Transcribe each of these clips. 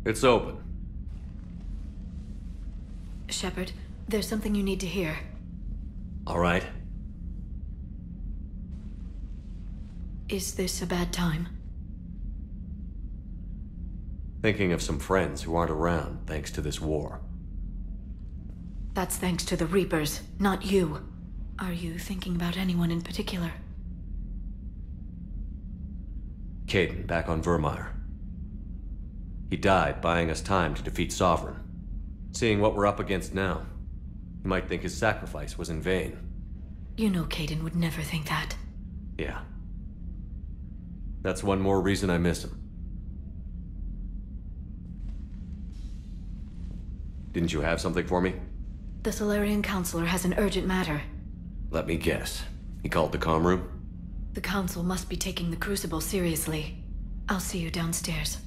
It's open. Shepard, there's something you need to hear. All right. Is this a bad time? Thinking of some friends who aren't around thanks to this war. That's thanks to the Reapers, not you. Are you thinking about anyone in particular? Caden, back on Vermeer. He died buying us time to defeat Sovereign. Seeing what we're up against now, you might think his sacrifice was in vain. You know Caden would never think that. Yeah. That's one more reason I miss him. Didn't you have something for me? The Solarian Counselor has an urgent matter. Let me guess. He called the comm room? The Council must be taking the Crucible seriously. I'll see you downstairs.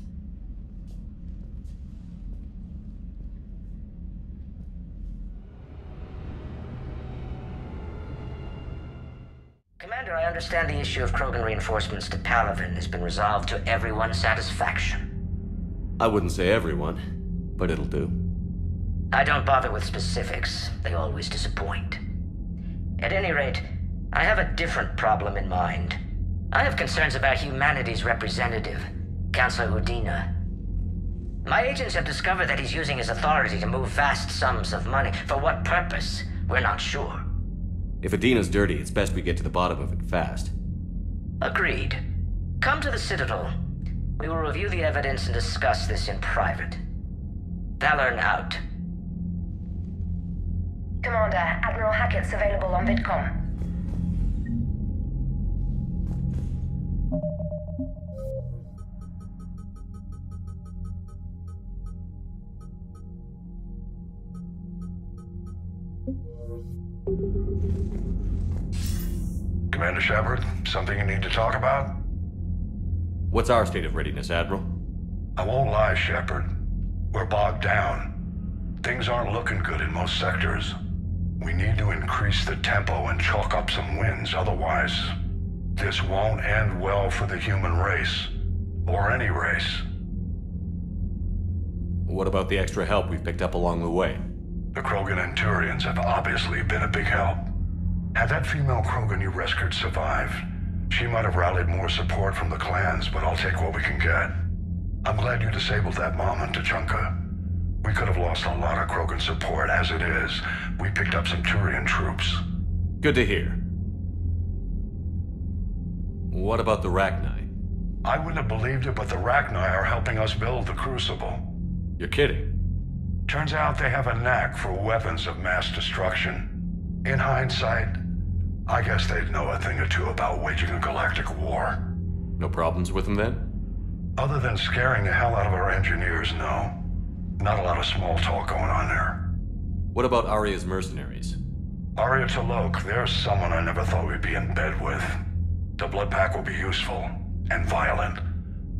Commander, I understand the issue of Krogan reinforcements to Palaven has been resolved to everyone's satisfaction. I wouldn't say everyone, but it'll do. I don't bother with specifics. They always disappoint. At any rate, I have a different problem in mind. I have concerns about humanity's representative, Councillor Udina. My agents have discovered that he's using his authority to move vast sums of money. For what purpose? We're not sure. If Adina's dirty, it's best we get to the bottom of it fast. Agreed. Come to the Citadel. We will review the evidence and discuss this in private. Valorn out. Commander, Admiral Hackett's available on VidCom. Commander Shepard, something you need to talk about? What's our state of readiness, Admiral? I won't lie, Shepard. We're bogged down. Things aren't looking good in most sectors. We need to increase the tempo and chalk up some wins, otherwise this won't end well for the human race. Or any race. What about the extra help we've picked up along the way? The Krogan and Turians have obviously been a big help. Had that female Krogan you rescued survived, she might have rallied more support from the clans, but I'll take what we can get. I'm glad you disabled that mom in Tachanka. We could have lost a lot of Krogan support. As it is, we picked up some Turian troops. Good to hear. What about the Rachni? I wouldn't have believed it, but the Rachni are helping us build the Crucible. You're kidding. Turns out they have a knack for weapons of mass destruction. In hindsight, I guess they'd know a thing or two about waging a galactic war. No problems with them then? Other than scaring the hell out of our engineers, no. Not a lot of small talk going on there. What about Arya's mercenaries? Arya T'Loak, there's someone I never thought we'd be in bed with. The blood pack will be useful, and violent.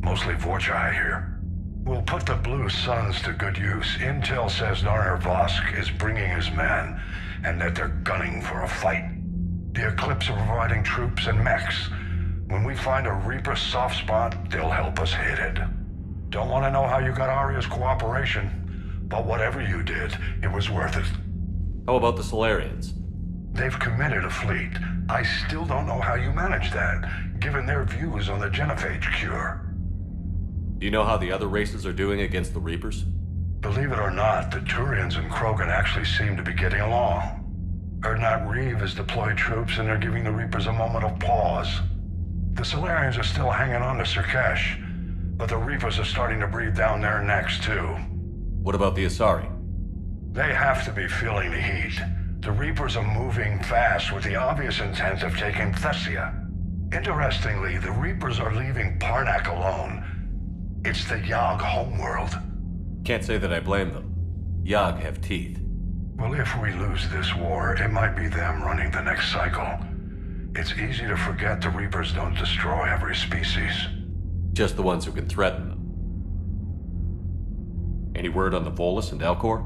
Mostly Vorcha, I hear. We'll put the Blue Suns to good use. Intel says Narner Vosk is bringing his men, and that they're gunning for a fight. The Eclipse are providing troops and mechs. When we find a Reaper soft spot, they'll help us hit it. Don't want to know how you got Aria's cooperation, but whatever you did, it was worth it. How about the Solarians? They've committed a fleet. I still don't know how you managed that, given their views on the genophage cure. Do you know how the other races are doing against the Reapers? Believe it or not, the Turians and Krogan actually seem to be getting along. Erdnot Reeve has deployed troops and they're giving the Reapers a moment of pause. The Solarians are still hanging on to Sirkesh, but the Reapers are starting to breathe down their necks too. What about the Asari? They have to be feeling the heat. The Reapers are moving fast with the obvious intent of taking Thessia. Interestingly, the Reapers are leaving Parnak alone. It's the Yog homeworld. Can't say that I blame them. Yog have teeth. Well, if we lose this war, it might be them running the next cycle. It's easy to forget the Reapers don't destroy every species. Just the ones who can threaten them. Any word on the Volus and Alcor?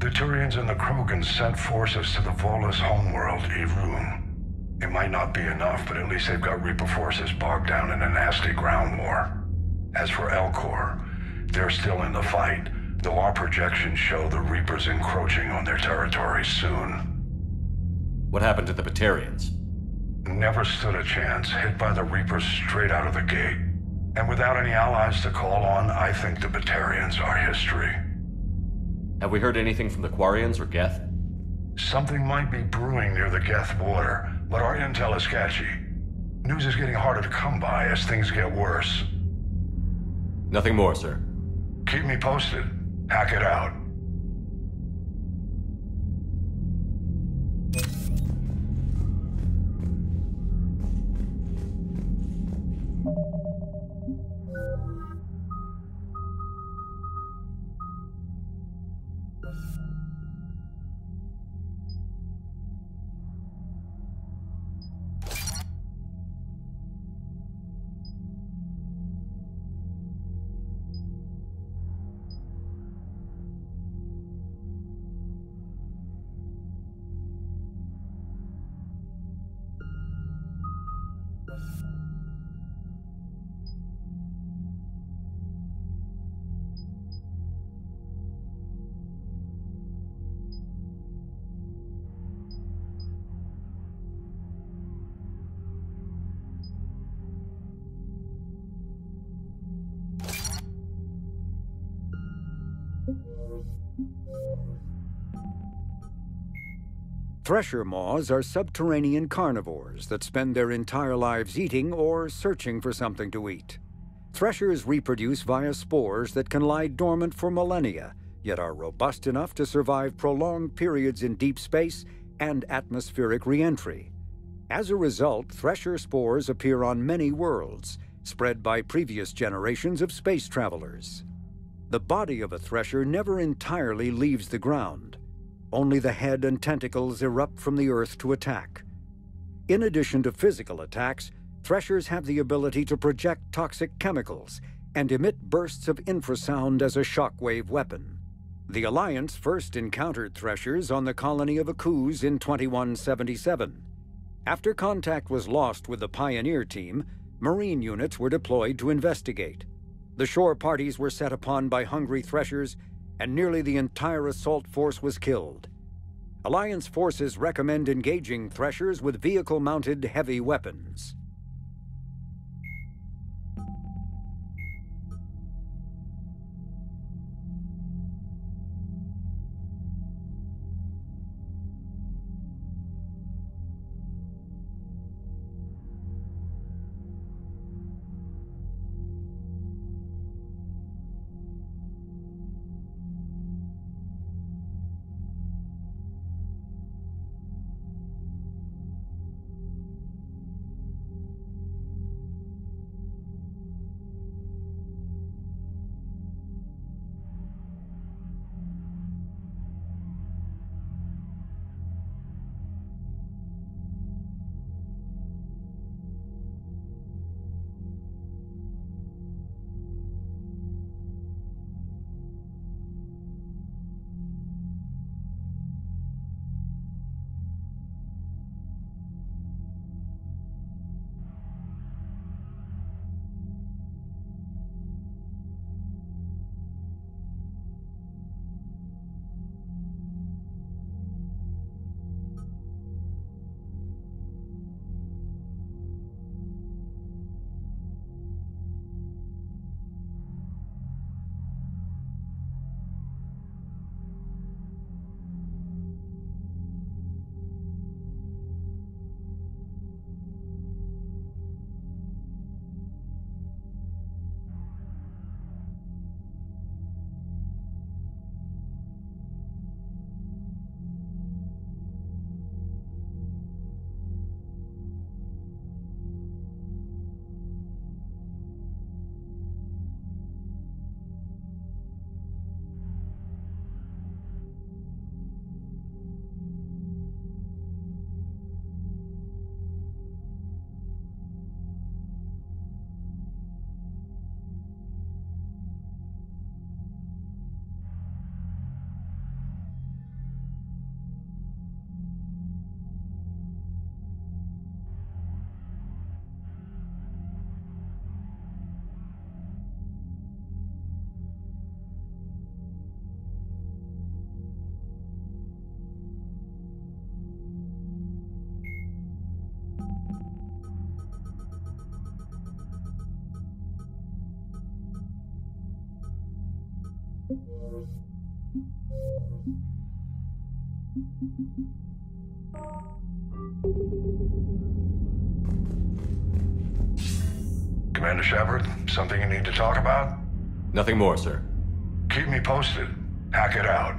The Turians and the Krogan sent forces to the Volus homeworld, Irun. It might not be enough, but at least they've got Reaper forces bogged down in a nasty ground war. As for Alcor, they're still in the fight, though our projections show the Reapers encroaching on their territory soon. What happened to the Batarians? Never stood a chance, hit by the Reapers straight out of the gate. And without any allies to call on, I think the Batarians are history. Have we heard anything from the Quarians or Geth? Something might be brewing near the Geth border, but our intel is sketchy. News is getting harder to come by as things get worse. Nothing more, sir. Keep me posted. Hack it out. Thresher moths are subterranean carnivores that spend their entire lives eating or searching for something to eat. Threshers reproduce via spores that can lie dormant for millennia, yet are robust enough to survive prolonged periods in deep space and atmospheric re-entry. As a result, thresher spores appear on many worlds, spread by previous generations of space travelers. The body of a thresher never entirely leaves the ground. Only the head and tentacles erupt from the earth to attack. In addition to physical attacks, threshers have the ability to project toxic chemicals and emit bursts of infrasound as a shockwave weapon. The Alliance first encountered threshers on the colony of Akuz in 2177. After contact was lost with the Pioneer team, Marine units were deployed to investigate. The shore parties were set upon by hungry threshers, and nearly the entire assault force was killed. Alliance forces recommend engaging threshers with vehicle-mounted heavy weapons. Commander Shepard, something you need to talk about? Nothing more, sir. Keep me posted. Hack it out.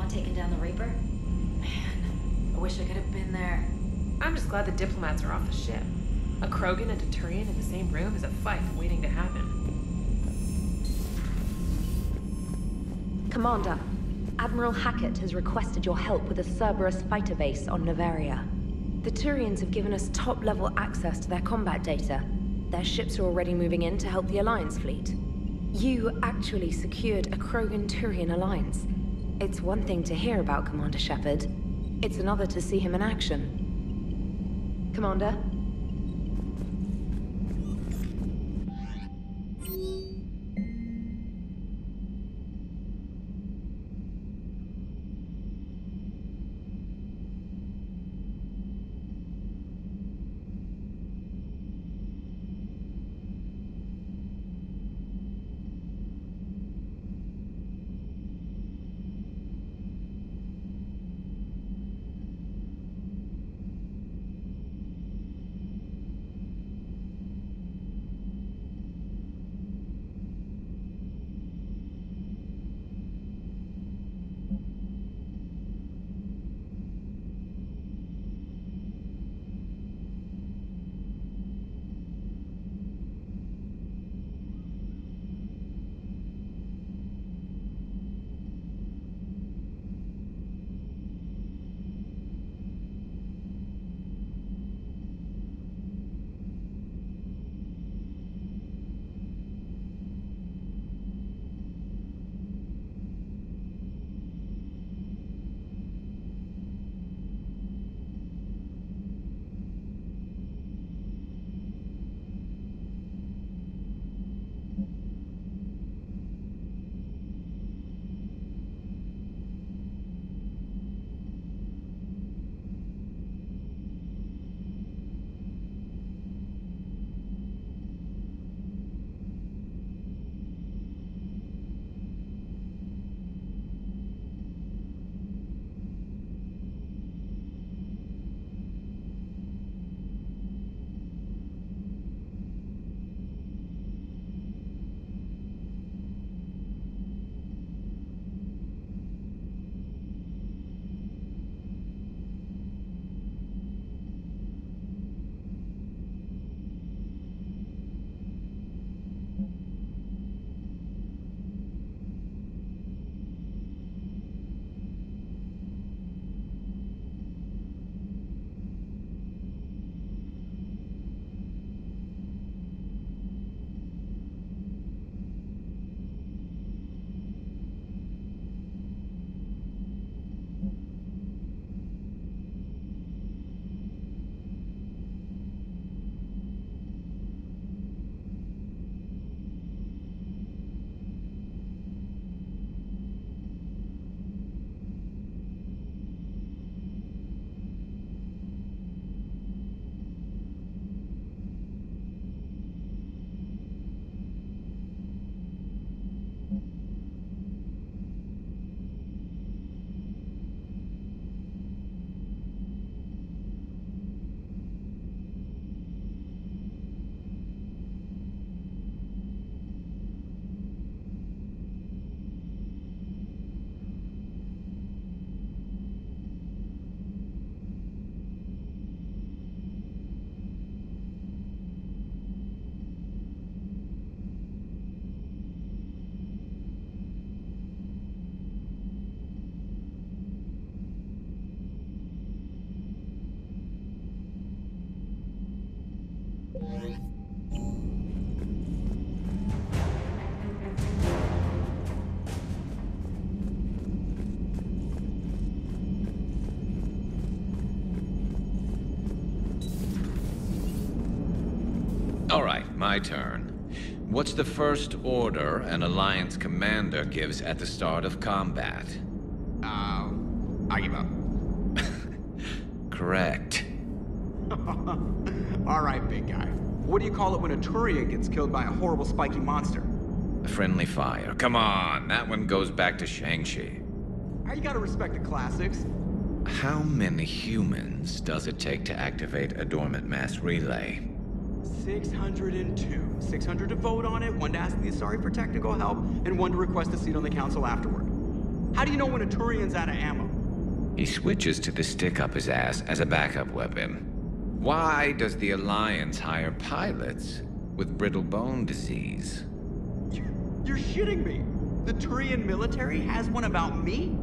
Taking down the Reaper? Man, I wish I could have been there. I'm just glad the diplomats are off the ship. A Krogan and a Turian in the same room is a fight waiting to happen. Commander, Admiral Hackett has requested your help with a Cerberus fighter base on Novaria. The Turians have given us top-level access to their combat data. Their ships are already moving in to help the Alliance fleet. You actually secured a Krogan-Turian alliance. It's one thing to hear about Commander Shepard. It's another to see him in action. Commander? All right, my turn. What's the first order an Alliance commander gives at the start of combat? I give up. Correct. All right, big guy. What do you call it when a Turian gets killed by a horrible spiky monster? Friendly fire. Come on, that one goes back to Shang-Chi. You gotta respect the classics. How many humans does it take to activate a dormant mass relay? 602. 600 to vote on it, 1 to ask the Asari for technical help, and 1 to request a seat on the council afterward. How do you know when a Turian's out of ammo? He switches to the stick up his ass as a backup weapon. Why does the Alliance hire pilots with brittle bone disease? You're shitting me! The Turian military has one about me?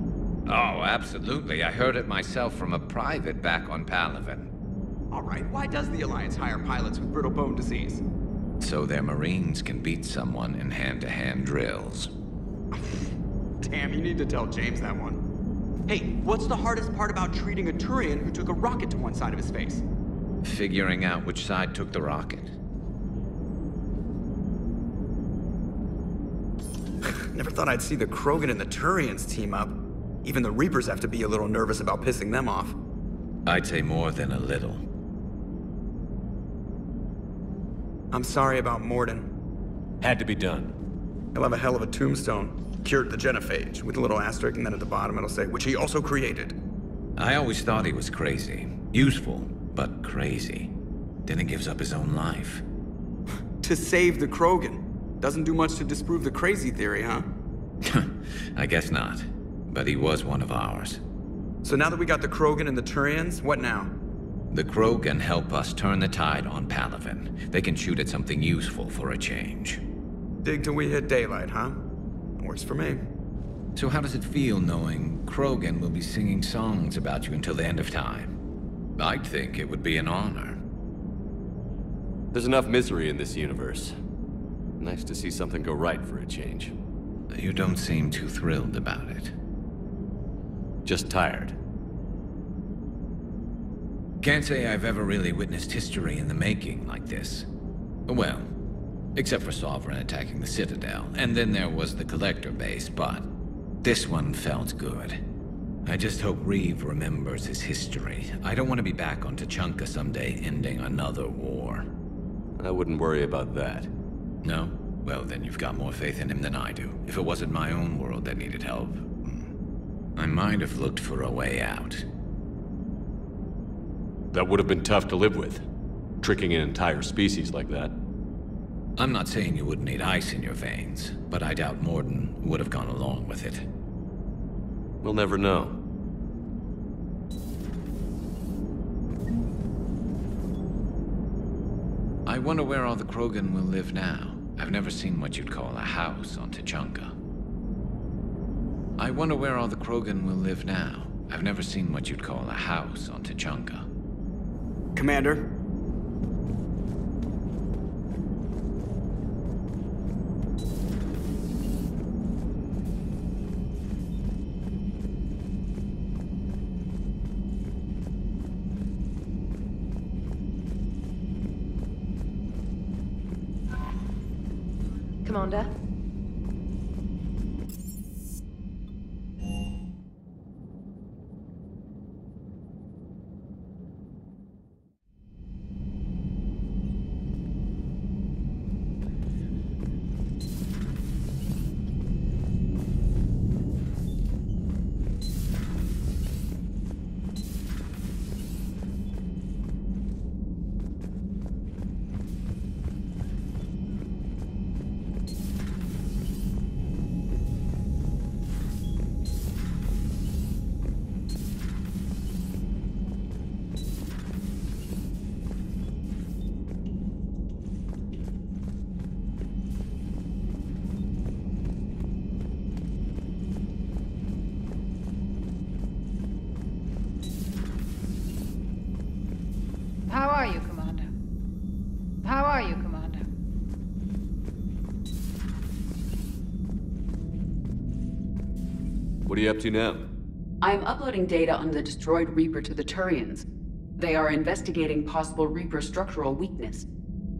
Oh, absolutely. I heard it myself from a private back on Palaven. All right, why does the Alliance hire pilots with brittle bone disease? So their Marines can beat someone in hand-to-hand drills. Damn, you need to tell James that one. Hey, what's the hardest part about treating a Turian who took a rocket to one side of his face? Figuring out which side took the rocket. Never thought I'd see the Krogan and the Turians team up. Even the Reapers have to be a little nervous about pissing them off. I'd say more than a little. I'm sorry about Morden. Had to be done. He'll have a hell of a tombstone. Cured the genophage, with a little asterisk, and then at the bottom it'll say, which he also created. I always thought he was crazy. Useful, but crazy. Then he gives up his own life. To save the Krogan. Doesn't do much to disprove the crazy theory, huh? I guess not. But he was one of ours. So now that we got the Krogan and the Turians, what now? The Krogan help us turn the tide on Palaven. They can shoot at something useful for a change. Dig till we hit daylight, huh? Works for me. So how does it feel knowing Krogan will be singing songs about you until the end of time? I'd think it would be an honor. There's enough misery in this universe. Nice to see something go right for a change. You don't seem too thrilled about it. Just tired. Can't say I've ever really witnessed history in the making like this. Well, except for Sovereign attacking the Citadel, and then there was the Collector base, but this one felt good. I just hope Reeve remembers his history. I don't want to be back on Tuchanka someday ending another war. I wouldn't worry about that. No? Well, then you've got more faith in him than I do. If it wasn't my own world that needed help, I might have looked for a way out. That would have been tough to live with. Tricking an entire species like that. I'm not saying you wouldn't need ice in your veins, but I doubt Morden would have gone along with it. We'll never know. I wonder where all the Krogan will live now. I've never seen what you'd call a house on Tuchanka. I wonder where all the Krogan will live now. I've never seen what you'd call a house on Tuchanka. Commander? Commander? How are you, Commander? How are you, Commander? What are you up to now? I am uploading data on the destroyed Reaper to the Turians. They are investigating possible Reaper structural weakness.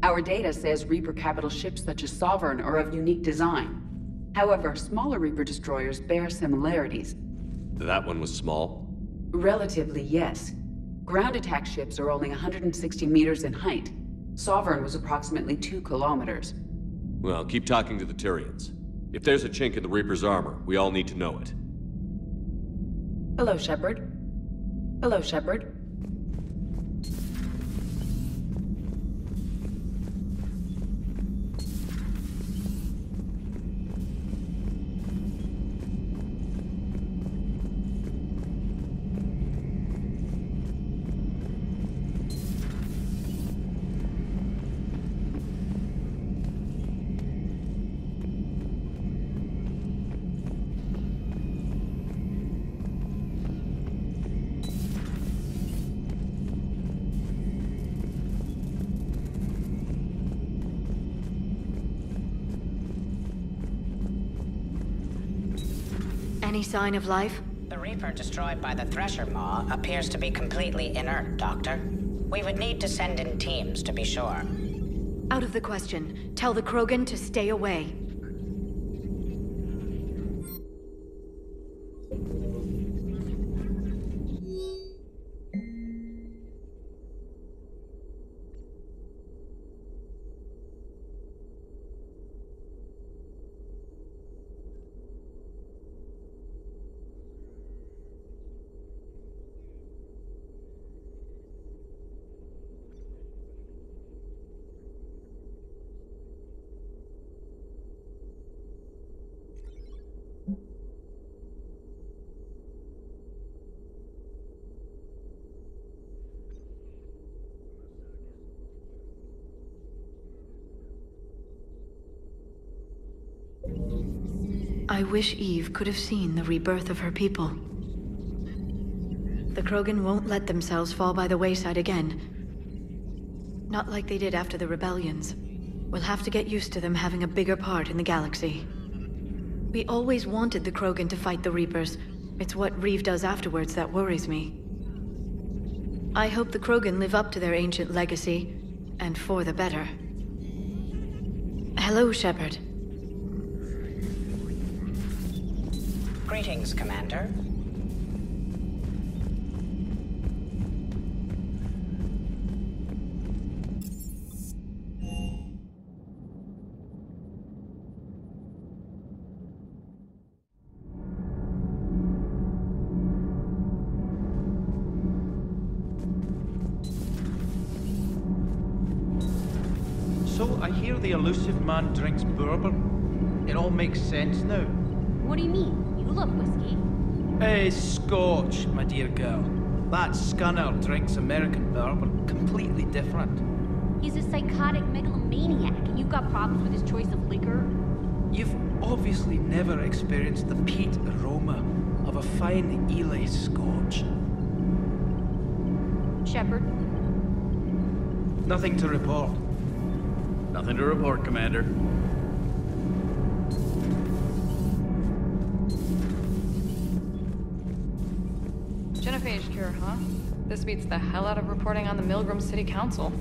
Our data says Reaper capital ships such as Sovereign are of unique design. However, smaller Reaper destroyers bear similarities. That one was small? Relatively, yes. Ground attack ships are only 160 meters in height. Sovereign was approximately 2 kilometers. Well, keep talking to the Tyrians. If there's a chink in the Reaper's armor, we all need to know it. Hello, Shepard. Hello, Shepard. Any sign of life? The Reaper destroyed by the Thresher Maw appears to be completely inert, Doctor. We would need to send in teams to be sure. Out of the question. Tell the Krogan to stay away. I wish Eve could have seen the rebirth of her people. The Krogan won't let themselves fall by the wayside again. Not like they did after the rebellions. We'll have to get used to them having a bigger part in the galaxy. We always wanted the Krogan to fight the Reapers. It's what Reeve does afterwards that worries me. I hope the Krogan live up to their ancient legacy, and for the better. Hello, Shepard. Greetings, Commander. So, I hear the elusive man drinks bourbon. It all makes sense now. What do you mean? You love whiskey. Hey, Scotch, my dear girl. That scunner drinks American bourbon. Completely different. He's a psychotic megalomaniac, and you've got problems with his choice of liquor? You've obviously never experienced the peat aroma of a fine Ely Scotch. Shepard? Nothing to report. Nothing to report, Commander. Genophage cure, huh? This beats the hell out of reporting on the Milgram City Council.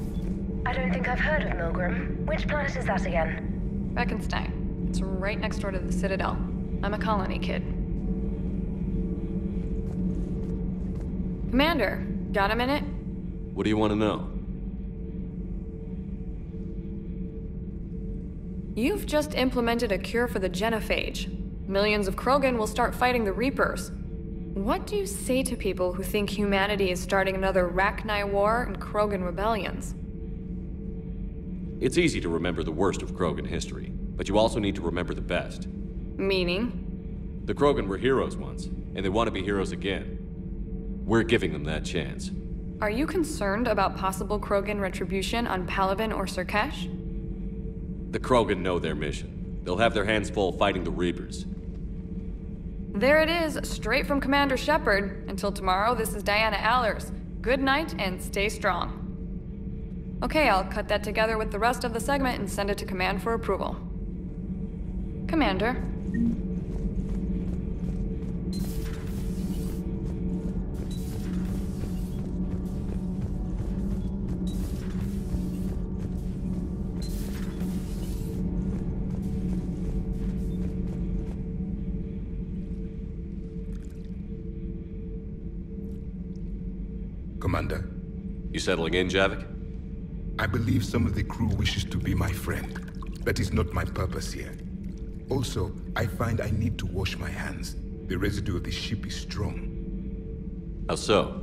I don't think I've heard of Milgram. Which planet is that again? Beckenstein. It's right next door to the Citadel. I'm a colony kid. Commander, got a minute? What do you want to know? You've just implemented a cure for the genophage. Millions of Krogan will start fighting the Reapers. What do you say to people who think humanity is starting another Rachni War and Krogan rebellions? It's easy to remember the worst of Krogan history, but you also need to remember the best. Meaning? The Krogan were heroes once, and they want to be heroes again. We're giving them that chance. Are you concerned about possible Krogan retribution on Palaven or Surkesh? The Krogan know their mission. They'll have their hands full fighting the Reapers. There it is, straight from Commander Shepard. Until tomorrow, this is Diana Allers. Good night and stay strong. Okay, I'll cut that together with the rest of the segment and send it to Command for approval. Commander. Commander. You settling in, Javik? I believe some of the crew wishes to be my friend. That is not my purpose here. Also, I find I need to wash my hands. The residue of the ship is strong. How so?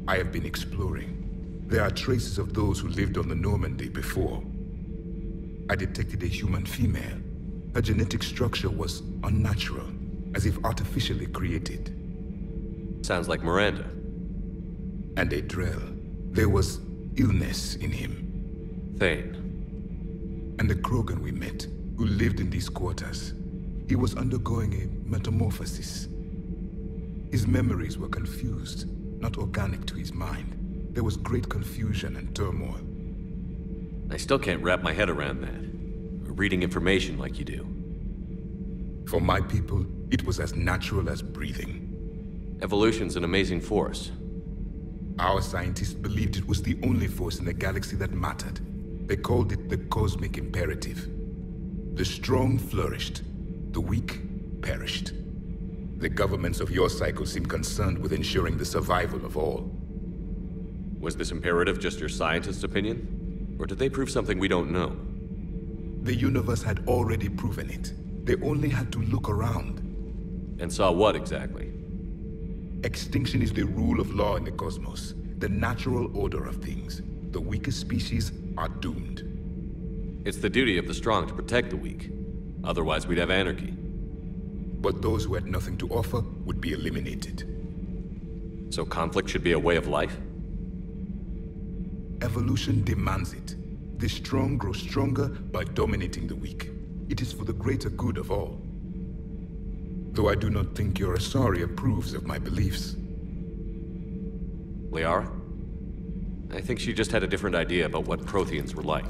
I have been exploring. There are traces of those who lived on the Normandy before. I detected a human female. Her genetic structure was unnatural, as if artificially created. Sounds like Miranda. And a Drell. There was illness in him. Thane. And the Krogan we met, who lived in these quarters. He was undergoing a metamorphosis. His memories were confused, not organic to his mind. There was great confusion and turmoil. I still can't wrap my head around that. Reading information like you do. For my people, it was as natural as breathing. Evolution's an amazing force. Our scientists believed it was the only force in the galaxy that mattered. They called it the cosmic imperative. The strong flourished, the weak perished. The governments of your cycle seem concerned with ensuring the survival of all. Was this imperative just your scientist's opinion? Or did they prove something we don't know? The universe had already proven it. They only had to look around. And saw what exactly? Extinction is the rule of law in the cosmos, the natural order of things. The weakest species are doomed. It's the duty of the strong to protect the weak. Otherwise, we'd have anarchy. But those who had nothing to offer would be eliminated. So conflict should be a way of life? Evolution demands it. The strong grow stronger by dominating the weak. It is for the greater good of all. Though I do not think your Asari approves of my beliefs. Liara? I think she just had a different idea about what Protheans were like.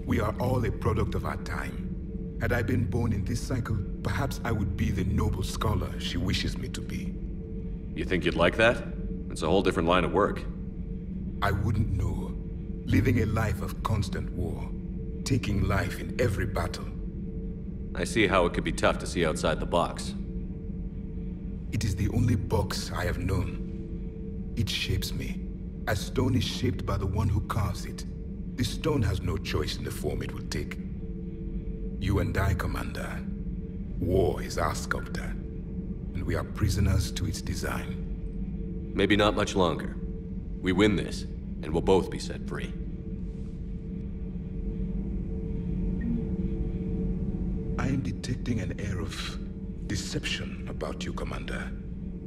We are all a product of our time. Had I been born in this cycle, perhaps I would be the noble scholar she wishes me to be. You think you'd like that? It's a whole different line of work. I wouldn't know. Living a life of constant war. Taking life in every battle. I see how it could be tough to see outside the box. It is the only box I have known. It shapes me, as stone is shaped by the one who carves it. The stone has no choice in the form it will take. You and I, Commander. War is our sculptor, and we are prisoners to its design. Maybe not much longer. We win this, and we'll both be set free. I am detecting an air of deception about you, Commander.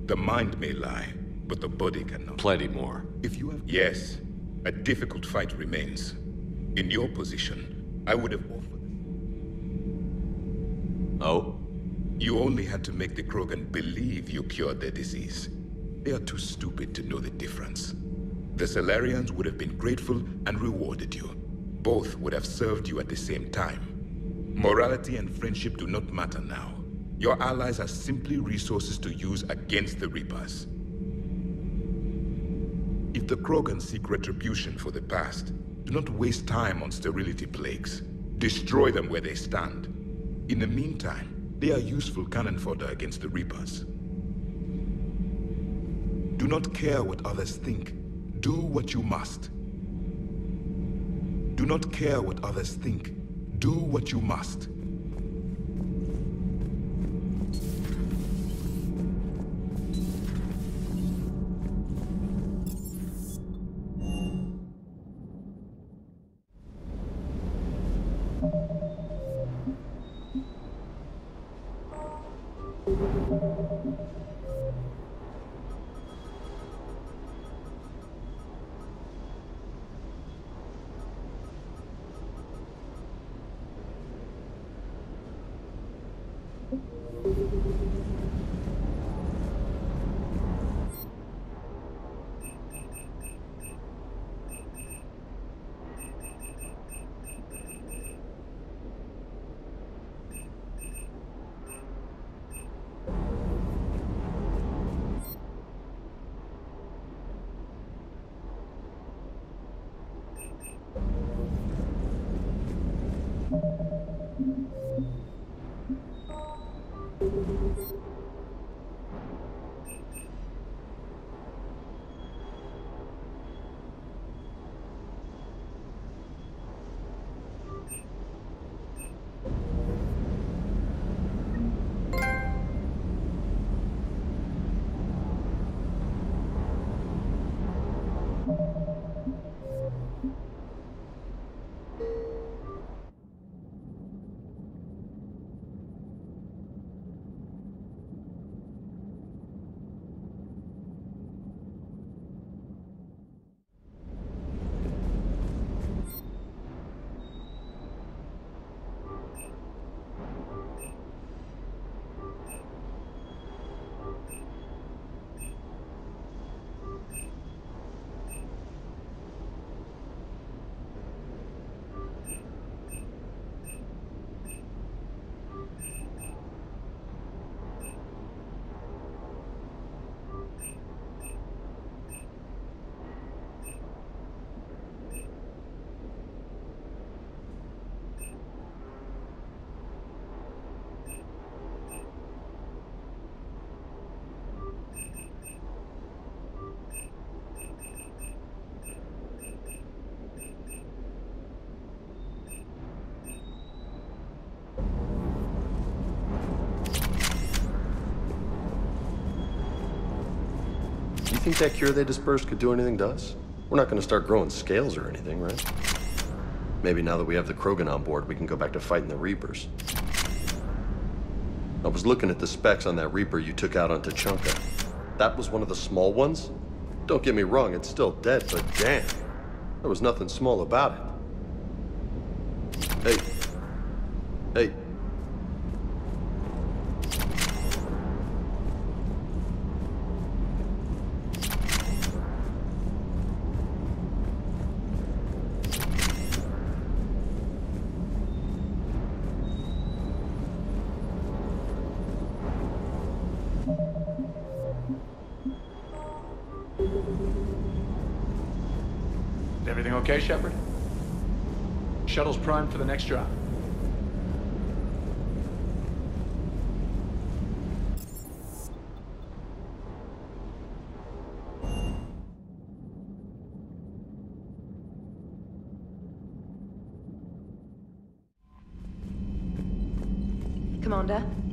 The mind may lie, but the body cannot. Plenty more. If you have... Yes, a difficult fight remains. In your position, I would have offered... Oh? You only had to make the Krogan believe you cured their disease. They are too stupid to know the difference. The Salarians would have been grateful and rewarded you. Both would have served you at the same time. Morality and friendship do not matter now. Your allies are simply resources to use against the Reapers. If the Krogan seek retribution for the past, do not waste time on sterility plagues. Destroy them where they stand. In the meantime, they are useful cannon fodder against the Reapers. Do not care what others think. Do what you must. Do not care what others think. Do what you must. think that cure they dispersed could do anything to us? We're not gonna start growing scales or anything, right? Maybe now that we have the Krogan on board, we can go back to fighting the Reapers. I was looking at the specs on that Reaper you took out on Tachanka. That was one of the small ones? Don't get me wrong, it's still dead, but damn. There was nothing small about it. Hey. Everything okay, Shepard? Shuttle's primed for the next drop. Commander?